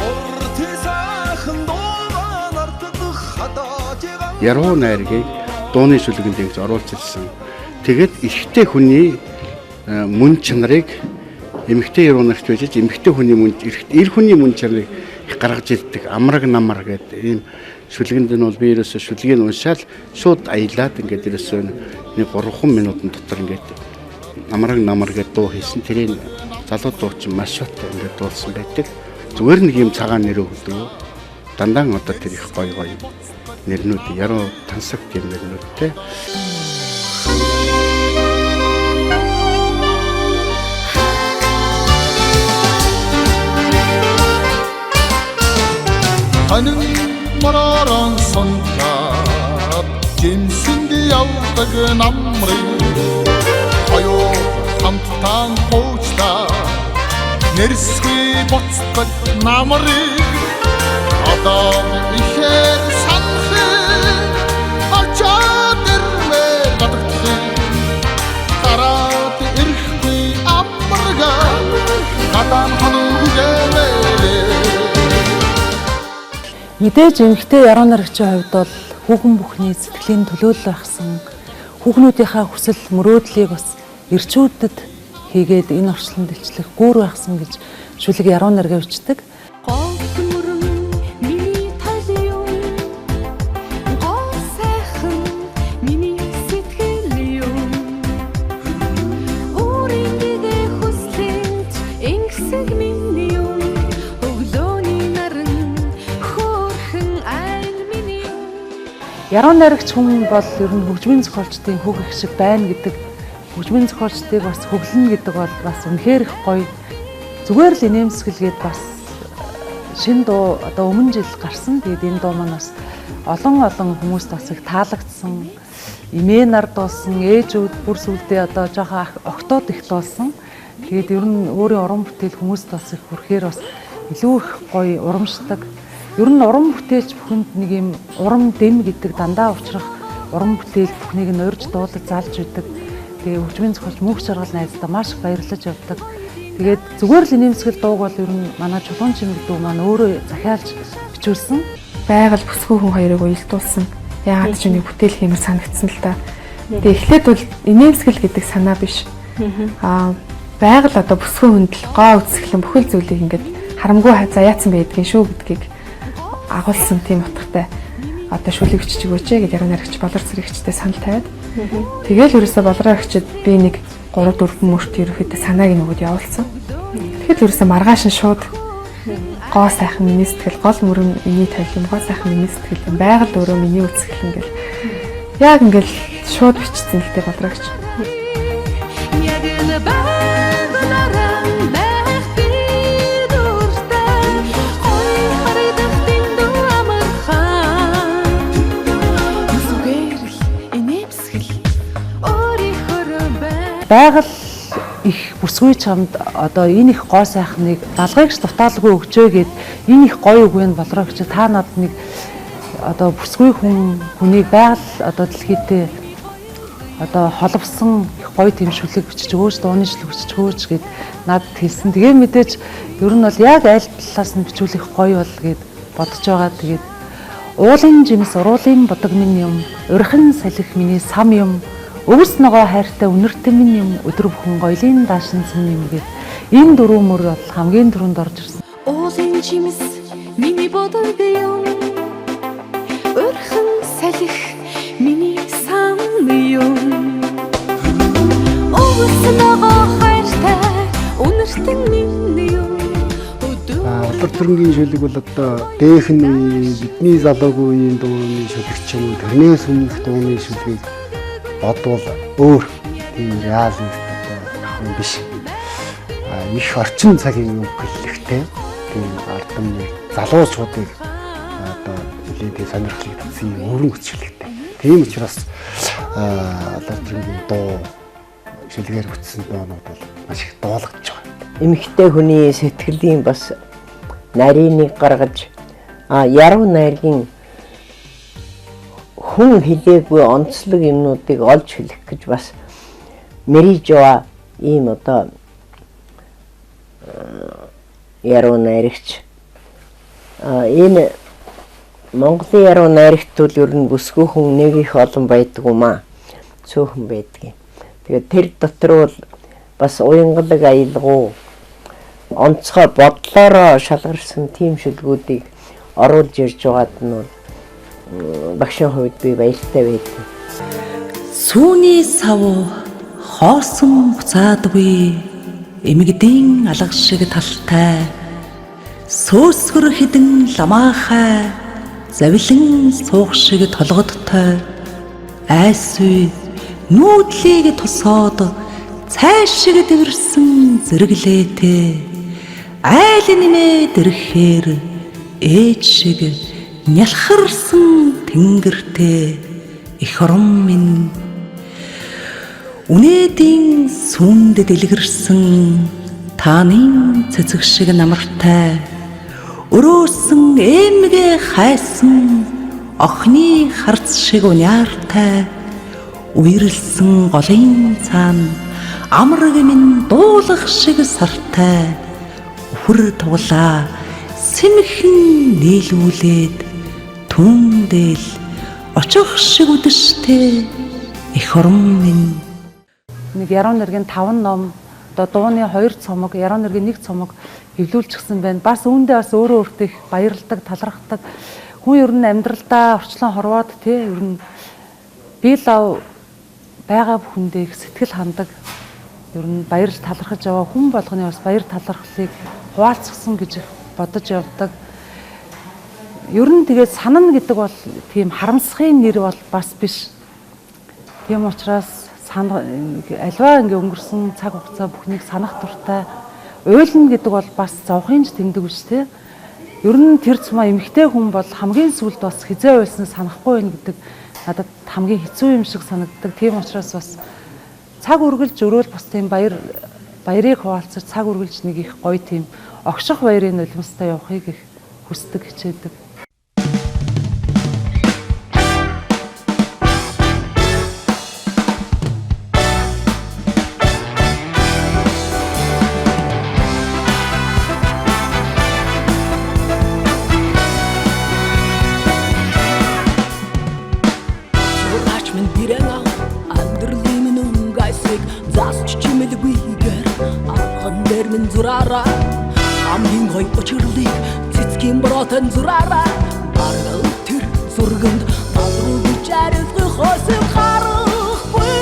Уртисахан дуугаа нартдах хадаж гангарна. Яруу найргийг дууны шүлгэнд ингэж оруулчихсан. Тэгэд эрэгтэй хүний мөн чанарыг эмэгтэй яруу нарт байж эмэгтэй хүний мөн эр хүний мөн чанарыг гаргаж ирдэг. Амраг намар гэдэг ийм шүлгэнд нь бол би ерөөсөө шүлгийг уншаал шууд аялаад ингээд ерөөсөө нэг 3 минутын дотор ингээд амраг намар гэдэг дуу хийсэн. Тэрийг залуу дуучин маш шаттай ингээд дуулсан байдаг. Зүгээр нэг юм цагаан нэр өгдөг. Дандаа одоо тэр их гоё нэрнүүд яруу тансаг тийм нэрнүүдтэй. Маран сонтаад жимсэнд явдаг намрын хоёо хамтан хуучлаа нэрсгүй буцдаг намрын одоо ихээр санахын очоод ирмээ гадагдлын гараад ирэхгүй амарга гадаан хоногжээ. Мэдээж эмэгтэй яруу найрагчийн хувьд бол хүүхэн бүхний сэтгэлийн төлөөлөл байхсан хүүхнүүдийнхээ хүсэл мөрөөдлийг бас эрчүүдэд хийгээд энэ орчлонд илчлэх гүүр байхсан гэж шүлэг яруу найргаа бичдэг. Яруу найрагч хүн бол ер нь хөгжмийн зохиолчдын хөг их шиг байна гэдэг, хөгжмийн зохиолчдыг бас хөглөнө гэдэг бол бас үнэхээр их гоё. Зүгээр л инээмсэглгээд бас шин дуу одоо өмнө жил гарсан. Тэгээд энэ дуу маань бас олон хүмүүст бас их таалагдсан. Имээ нар дуусан, ээжүүд бүр сүлдээ одоо жоохон октод их дуусан. Тэгээд ер нь өөрийн уран бүтээл хүмүүст бас их хүрэхээр бас илүү их гоё урамшдаг. Ер нь уран бүтээлч бүхэнд нэг юм урам дэм гэдэг дандаа учрах уран бүтээл бүхнийг нь урьж дуулаж залж өгдөг. Тэгээ хөгжмийн зохиолч Мөнх Жаргал найздаа маш их баярлаж явдаг. Тэгээд зүгээр л инээмсгэл дууг бол ер нь манай Чулуун чимэг дуу маань өөрөө захиалж бичүүлсэн. Байгаль бүсгүй хүн хоёрыг уялдуулсан. Яагаад ч нэг бүтээл хиймэр санагдсан л та. Тэгээ эхлээд бол инээмсгэл гэдэг санаа биш. Байгаль одоо бүсгүй хүндэл гоо үсгэлэн бүхэл зүйлийг ингээд харамгүй заяатсан байдгийн шүү гэдгийг агуулсан тийм утгатай одоо шүлэг бичиж өгөөч гэж яруу найрагч болор зэрэгчтэй санал тавиад тэгэл ерөөсө болороо агчид би нэг 3-4 мөрт ерөөхдөө санааг нөгөөд явуулсан. Тэгэхэд ерөөсө маргааш нь шууд гоо сайхан миний сэтгэл гол мөрөн миний тавилын гоо сайхан миний сэтгэл байгаль өөрөө миний үсгэлэн гэл яг ингээл шууд бичсэн л дээ болороо агч. Байгаль их бүсгүй чамд одоо энэ их гоо сайхныг далгайгч дутаалгүй өгчөө гэд энэ их гоё үг вэ болроо гэж та над нэг одоо бүсгүй хүнийг байгаль одоо дэлхийдээ одоо холбосон их гоё тэмшүүлэг бичиж өгөөч, дууны шүлэг бичиж өгөөч гэд надад хэлсэн. Тэгээ мэдээж ер нь бол яг аль талаас нь бичүүлэх гоё бол гэд бодож байгаа. Тэгээд уулын жимс уруулын бодог минь юм, урхин салхи миний сам юм, өвс ногоо хайртай үнэртэй минь юм, өдөр бүхэн гоёлын даашинсан юм гэд энэ дөрвөн мөр бол хамгийн түрүүнд орж ирсэн. Уулын жимс миний бодог юм, урхин салхи миний сам юм, өвс ногоо хайртай үнэртэй минь юм. Болор цэрэнгийн шүлэг бол одоо дээх нь бидний залуугийн үеийн дууны шүлэг ч юм уу тэрнээс өмнөх дууны шүлгийг бодвол өөр тийм реалист одоо биш. Их орчин цагийн өнгөлөлттэй тийм ардам залуучуудыг одоо нэлээд сонирхлыг татсан өргөн хөтөлбөртэй. Тийм учраас болор цэрэнгийн дуу шүлгээр бүтсэн дуунууд бол маш их дуулагдж байгаа. Эмэгтэй хүний сэтгэлийн бас нарийныг гаргаж яруу найргийн хүн хэлээгүй онцлог юмнуудыг олж хэлэх гэж бас мэрижва ийм одоо яруу найрагч энэ Монголын яруу найрагт бол ер нь бүсгүй хүн нэг их олон байдаг юм аа. Цөөхөн байдаг. Тэгээд тэр дотор бол бас уянгалаг аялгау онцгой бодлороо шалгарсан тийм шүлгүүдийг оруулж ирж байгаад нь бол багшийн хувьд би баяртай байдаг. Сүүний сав хоосон буцаадгүй эмэгдийн алга шиг талтай сөсгөр хідэн ламаахай завилан суух шиг толгодтой айсүй нүүдлийг тусоод цайш шиг дэвэрсэн зэрэглээтэй айл нэмээ дэрхээр ээж шиг нялхарсан тэнгэртэй их орон минь үнэдийн сүмд дэлгэрсэн тааны цэцэг шиг намартай өрөөсөн эмгээ хайсан охины харц шиг униартай үерэлсэн голын цаана амраг минь дуулах шиг сартай үхэр туглаа сэмхэн нийлүүлээд түндэл очих шиг үдэштэй их орон минь. Нэг яруу найргийн 5 ном одоо дууны 2 цомог, яруу найргийн 1 цомог хэвлүүлчихсэн байна. Бас үүндээ бас өөрөө өөртөө их баярлдаг, талархдаг. Хүн ер нь амьдралдаа орчлон хорвоод тий ер нь бие лав байгаа бүхэндээ их сэтгэл хандаг. Ер нь баярлж талархаж яваа хүн болгоны бас баяр талархлыг хуваалцсан гэж бодож явдаг. Ер нь тэгээд санана гэдэг бол тийм харамсахын нэр бол бас биш. Тийм учраас альва ингээ өнгөрсөн цаг хугацаа бүхнийг санах дуртай. Уйлна гэдэг бол бас зовхынж тэмдэг биш те. Ер нь тэр цумаа эмэгтэй хүн бол хамгийн сүлд бас хизээ уйлсныг санахгүй байх гэдэг надад хамгийн хэцүү юм шиг санагддаг. Тийм учраас бас цаг үргэлж өрөөл бас тийм баярыг хуваалцаж цаг үргэлж нэг их гоё тийм огших баярын нулимстай явахыг их хүсдэг, хичээдэг. Хамгийн гоё очирлыг цэцгийн боротон зураараа аргал тэр зурганд алруу чарилгын хосом харахгүй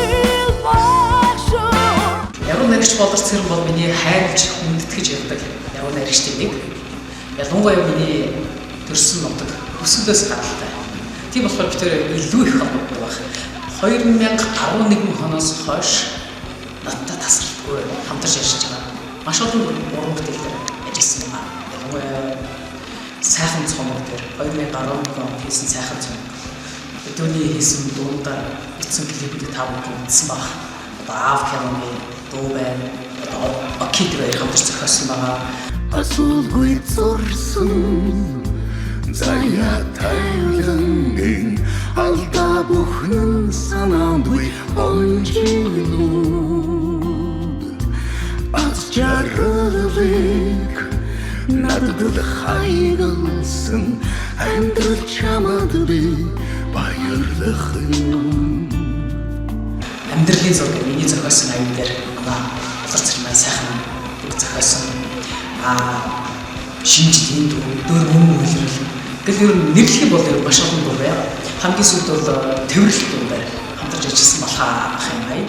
багшаа. Яруу наригч болор цэрэн бол миний хайрлж хүндэтгэж явдаг яруу наригчдын нэг. Ялангуяа миний төрсөн нутаг өсвөлөөс гаралтай. Тийм болохоор бид тэр илүү их холбоотой баг. 2011 оноос хойш надтай тасралтгүй хамтарч ажиллаж байгаа. Маш олон уран бүтээл дээр ажилласан байна. Ялангуяа сайхан цомог дээр 2011 онд хийсэн сайхан цомог. Өдөөний хийсэн дуундаа бичсэн клипүүд та бүхэн үзсэн баг. Одоо аав киноны дуу байна. Одоо окей дээр хамтарч зохиосон байгаа. Асуулгүй зурсан заяа тайлангийн алдаа бүхэн санаандгүй онжилууд аз жаргалыг надад хайгалсан амьдрал чамд би баярлах юм. Амьдралын зураг миний зохиосон аюул дээр болор цэрмэн сайхан үг зохиосон шинжлэлийн дуу дөр мөн үйлрэл гэл ер нь нэрлэх бол маш олон дуу байна. Хамгийн сүүлд бол тэмэрлэх дуу байна. Хамтарч ажилласан болохоо ах юм аа.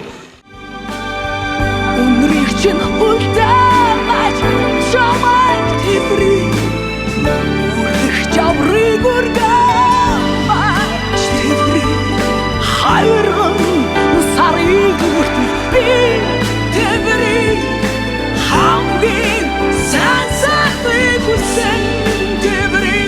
Өнрийг чинь үлдээч чамайг тэври үрэх чаврыг үргэж тэври хайрган сарыг үртэл би тэври хамгийн сансахыг үсэн тэври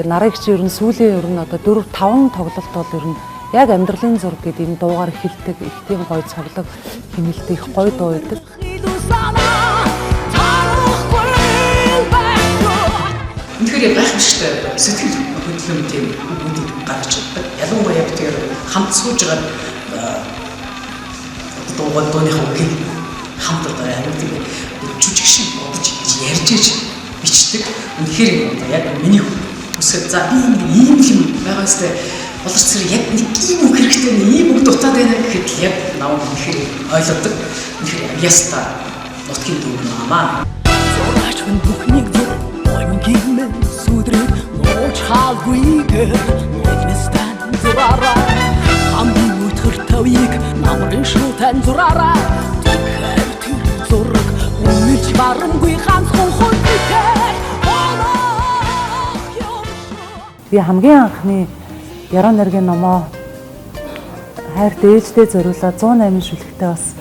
Наригч ер нь сүүлийн ер нь одоо 4-5 тоглолт бол ер нь яг амьдралын зураг гэдэг энэ дуугаар эхэлдэг их тийм гоё цавлаг хэмнэлтэй их гоё дуу байдаг. Үнэхээр гайхамшигтай сэтгэл хөдлөм тийм үгүүд гарч чаддаг. Ялангуяа бид тэр хамт сууж байгаа дууныхаа үгийг хамт одоо амьддаг жүжиг шиг бодож ярьж иж бичдэг. Үнэхээр яг миний үсгэд за би ийм юм байгаа өстэй болор цэр яг нэг ийм үг хэрэгтэй ийм үг дутаад байна гэхэд яг намайг үнэхээр ойлгодог. Үнэхээр яста нутгийн дүү намаа. Зураач хүн бүхнийг гимэн сүдрэг нууч хаалгүйгээр нуйнестан зураараа хамгийн үтгэр тавийг намрын шуутай зураараа тэгэхээр тэр зураг үнэлж барамгүй ганцхан хүнтэй Би хамгийн анхны яруу найргийн номоо хайрт ээждээ зориулаад 108 шүлэгтээ бас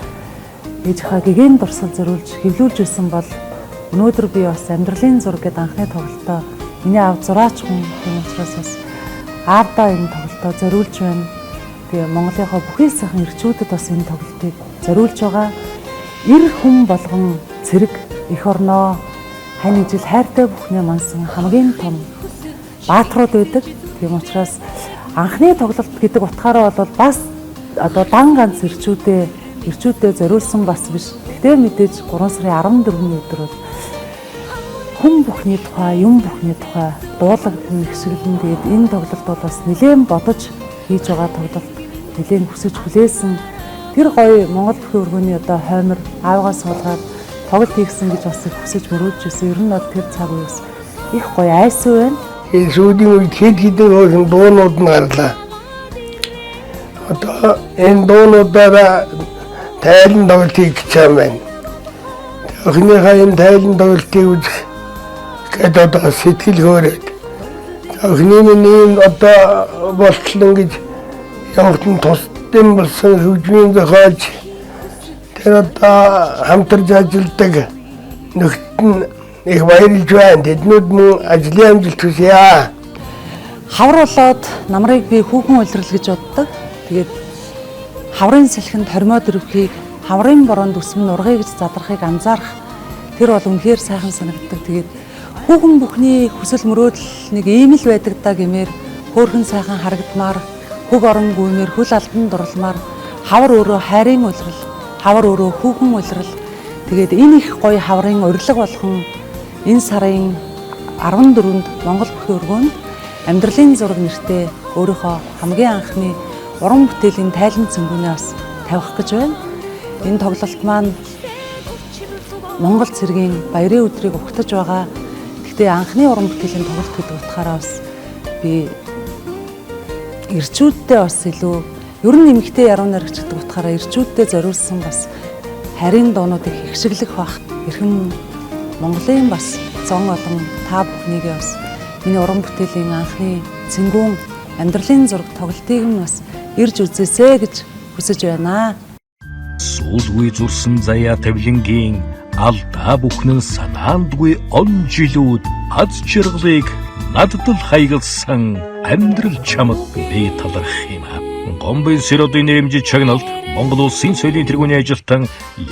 ээжийнхаа гэгээн дурсгал зориулж хэвлүүлж байсан бол өнөөдөр би бас амьдралын зураг гэдэг анхны тоглолтоо миний аав зураач хүн тийм учраас бас аавдаа энэ тоглолтоо зориулж байна. Тэгээ Монголынхаа бүхий сайхан ирчүүдэд бас энэ тоглолтыг зориулж байгаа. Ир хүн болгон цэрэг эх орноо хань ижил хайртай бүхнээ мансан хамгийн том бааtruуд байдаг. Тийм учраас анхны тоглолт гэдэг утгаараа бол бас одоо дан ганц ирчүүдээ зориулсан бас биш. Гэхдээ мэдээж 3 сарын 14-ний өдөр бол хүн бүхний тухай, юм бүхний тухай дуулагдсан хэсэглэн тэгээд энэ тоглолт бол бас нэлээд бодож хийж байгаа тоглолт, нэлээд хүсэж хүлээсэн тэр гоё Монгол бүхий өргөний одоо хоймор аавгаас суулгаад тоглолт хийгсэн гэж бас их хүсэж мөрөөдж байсан. Ер нь бол тэр цаг үеэс их гоё айсан байна. Энэ сүүлийн үед хэд хэдэн хоосон дуунууд нь гарлаа. Одоо энэ дуунуудаараа тайлан тоглолтыг гэж юм байна. Охиныхаа энэ тайлан тоглолтыг үзэх гэдэг одоо сэтгэл хөөрөөд. Охины минь ийм одоо болтол ингэж явахт нь тусдсан болсон хөгжмийн зохиолч тэр одоо хамтарч ажилладаг нөхд нь их баярлж байна. Тэднүүд мөн ажлын амжилт хүсье. Хавар болоод намрыг би хүүхэн улирал гэж боддог. Тэгээд хаврын салхинд хормоод өрөвхийг хаврын бороонд өсмөн ургая гэж задрахыг анзаарах тэр бол үнэхээр сайхан санагддаг. Тэгээд хүүхэн бүхний хүсэл мөрөөдөл нэг ийм л байдаг да гэмээр хөөрхөн сайхан харагдмаар хөг орон гүймээр хөл алдан дурлмаар хавар өөрөө хайрын улирал, хавар өөрөө хүүхэн улирал. Тэгээд энэ их гоё хаврын урилга болгон энэ сарын 14-нд Монгол бүхий өргөөнд амьдралын зураг нэртэй өөрийнхөө хамгийн анхны уран бүтээлийн тайлан цэнгүүнээ бас тавих гэж байна. Энэ тоглолт маань Монгол цэргийн баярын өдрийг угтаж байгаа. Гэхдээ анхны уран бүтээлийн тоглолт гэдэг утгаараа бас би ирчүүддээ бас илүү ер нь эмэгтэй яруу найрагч гэдэг утгаараа ирчүүддээ зориулсан бас харийн дуунуудыг хэгшиглэх бах эрхэм Монголын бас зон олон та бүхнийгээ бас миний уран бүтээлийн анхны цэнгүүн амьдралын зураг тоглолтыг нь бас ирж үзээсэй гэж хүсэж байна. Сүүлгүй зурсан заяа тавилангийн алдаа бүхэн нь санаандгүй он жилүүд аз жаргалыг надад л хаягалсан амьдрал чамд би таларх юм. Гомбын сэродын нэрэмжит чагналт Монгол улсын соёлын тэргүүний ажилтан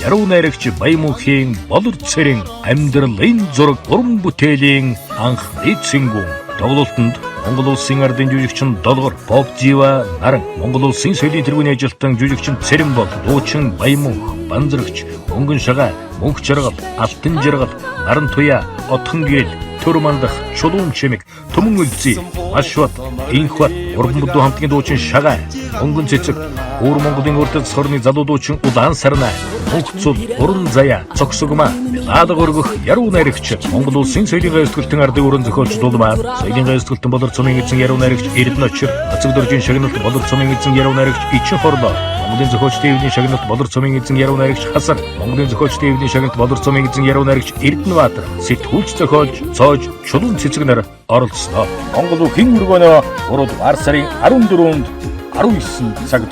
яруу найрагч Баямөнхийн болор цэрэн амьдралын зураг уран бүтээлийн анхны цэнгүүн тоглолтод Монгол улсын ардын жүжигчин Долгор, Поп Жива наран Монгол улсын соёлын тэргүүний ажилтан жүжигчин Цэрэнбол, дуучин Баямөнх, Банзрагч, Мөнгөн шагаа, Мөнх жаргал, Алтан жаргал, Наран туяа, Отхон гэрэл, Төр мандах, Чулуун чимэг, Түмэн үлзий, Машбат, Инхбат, Уран бүдүү хамтгийн дуучин Шагаа, Мөнгөн цэцэг, Уур Монголын урдас хорны залуу дуучин Улаан сарна, Мөнхцул, Уран заяа, Цогсогма, Наадах өргөх яруу найрагч Монгол улсын соёлын гайсгалтын ардын өрөн зохиолч Дулмаа, соёлын гайсгалтын болор цомын эзэн яруу найрагч Эрдэнэчэр, Ацэг дөржин шагналт болор цомын эзэн яруу найрагч Ичин Хорлоо, Монголын зохиолч Дэвний шагналт болор цомын эзэн яруу найрагч Хасар, Монголын зохиолч Дэвний шагналт болор цомын эзэн яруу найрагч Эрдэнэбаатар, сэтгүүлч зохиолч Цоож Чулуун цэцэг нар оролцсноо. Монгол хэн өргөнөө 3 сарын 14-нд 19 цагт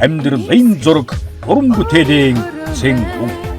амьдралын зураг уран бүтээлийн цэнгүүн